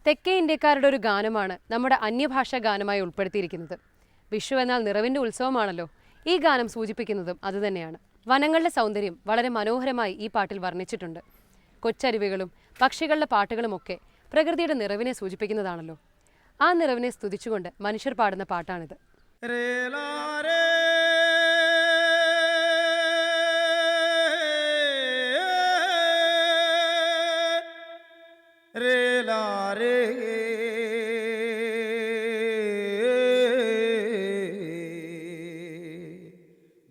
തെക്കേ ഇന്ത്യക്കാരുടെ ഒരു ഗാനമാണ് നമ്മുടെ അന്യഭാഷാ ഗാനമായി ഉൾപ്പെടുത്തിയിരിക്കുന്നത്. വിഷു എന്നാൽ നിറവിന്റെ ഉത്സവമാണല്ലോ. ഈ ഗാനം സൂചിപ്പിക്കുന്നതും അതുതന്നെയാണ്. വനങ്ങളുടെ സൗന്ദര്യം വളരെ മനോഹരമായി ഈ പാട്ടിൽ വർണ്ണിച്ചിട്ടുണ്ട്. കൊച്ചരുവികളും പക്ഷികളുടെ പാട്ടുകളുമൊക്കെ പ്രകൃതിയുടെ നിറവിനെ സൂചിപ്പിക്കുന്നതാണല്ലോ. ആ നിറവിനെ സ്തുതിച്ചുകൊണ്ട് മനുഷ്യർ പാടുന്ന പാട്ടാണിത്.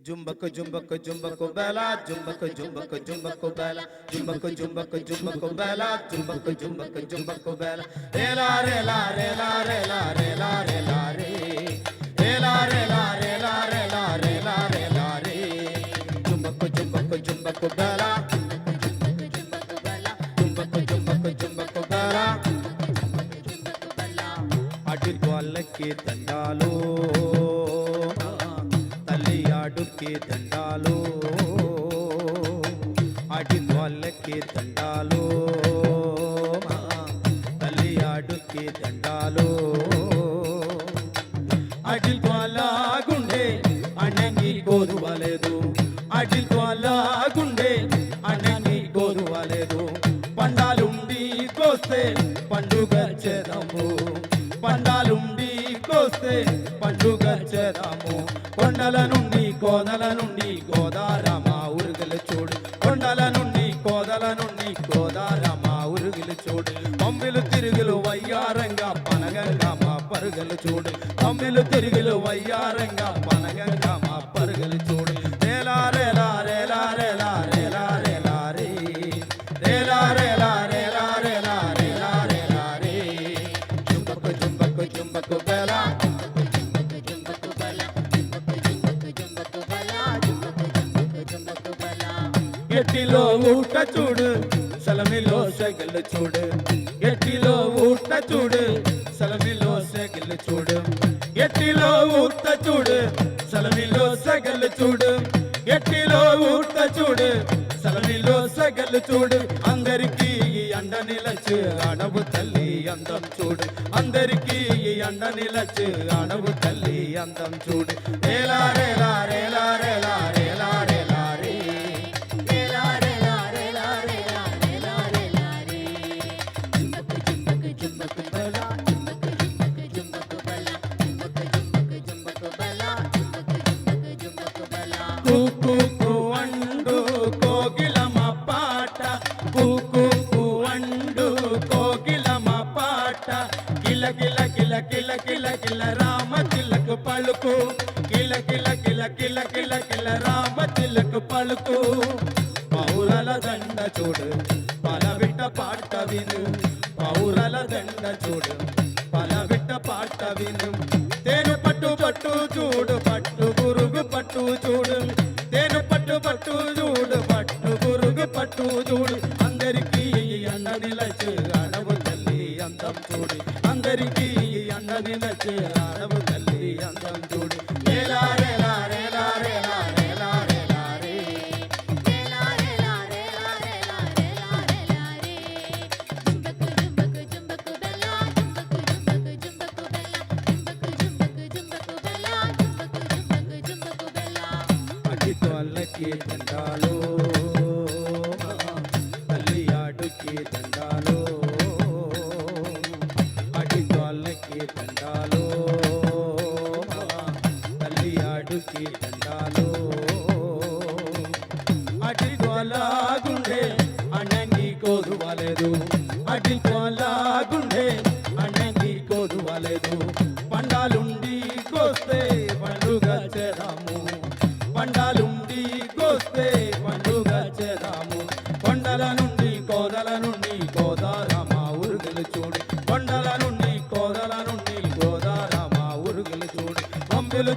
जुम्बक जुम्बक जुम्बक बेला जुम्बक जुम्बक जुम्बक बेला जुम्बक जुम्बक जुम्बक बेला जुम्बक जुम्बक जुम्बक बेला रेला रेला रेला रेला रेला रेला रे रेला रेला रेला रेला रेला रेला रे जुम्बक जुम्बक जुम्बक बेला जुम्बक जुम्बक जुम्बक बेला अटि के దండాలు के దండాలు అడి వాళ్ళకి దండాలు తల్లి ఆడుకి దండాలు అడి వాళ్ళ గుండె అన్నకి కోరువలేదు అడి వాళ్ళ గుండె అన్నకి కోరువలేదు పండాలుండి కోస్తే పండుగ చేద్దాము పండాలుండి కోస్తే పండుగ చేద్దాము కొండల నుండి కోదల నుండి గోదారమ్మ ఉరుగులు చూడు కొండల నుండి కోదల నుండి గోదారమ్మ ఉరుగులు చూడు పంబిలు తిరుగులు వయ్యారంగా పనగంగా మా పరుగులు చూడు పంబిలు తిరుగులు వయ్యారంగా పనగంగా మా పరుగులు చూడు రేలా రేలా రేలా రేలా రేలా రేలా రే రేలా రేలా రేలా రేలా రేలా రేలా రే జుంబకు జుంబకు జుంబకు బేలా ఎట్టిలో ఊట చూడు సలమిలో సెగలు చూడు ఎట్టిలో ఊట చూడు సలమిలో సెగలు చూడు ఎట్టిలో ఊట చూడు సలమిలో సెగలు చూడు ఎట్టిలో ఊట చూడు సలమిలో సెగలు చూడు అందరికీ అండ నిలచు అడవు తల్లి అందం చూడు అందరికీ అండ నిలచు అడవు తల్లి అందం చూడు రేలా రేలా రేలా రేలా రేలా రేలా రే అండు కోగిలమ్మ పాట అండు కోగిలమ్మ పాట కిల కిల కిల కిల కిల కిల రామ తిలక పలుకు కిల కిల కిల కిల కిల కిల రామ తిలక పలుకు పౌరల దండ చూడు పలవిట్ట పాట విను పౌరల దండ చూడు పలవిట్ట పాట విను తేను పట్టు పట్టు చూడు పట్టు గురుగు పట్టు చూడు తేను పట్టు పట్టు చూడు పట్టు గురుగు పట్టు చూడు అందరికీ అండ నిలచు అడవు తల్లి అందం చూడు అందరికీ అండ నిలచు అడవు తల్లి అందం చూడు రేలా రేలా రేలా రేలా రేలా రేలా రే రేలా రేలా రేలా రేలా రేలా రేలా రే జుంబకు జుంబకు జుంబకు బెల్లా జుంబకు జుంబకు జుంబకు బెల్లా జుంబకు జుంబకు జుంబకు బెల్లా అడి తోళ్ళకి దండాలు తల్లి ఆడుకి దండాలు అడి తోళ్ళకి దండాలు తల్లి ఆడుకి దండాలు అడి గోల గుండె అన్నంగి కోరువలేదు అడి గోల గుండె అన్నంగి కోరువలేదు పండాలుండి కోస్తే పండుగ చేద్దాము పండాలుండి కోస్తే పండుగ చేద్దాము కొండల నుండి కోదల నుండి గోదారమ్మ ఉరుగులు చూడు కొండల నుండి కోదల నుండి గోదారమ్మ ఉరుగులు చూడు పంబిలు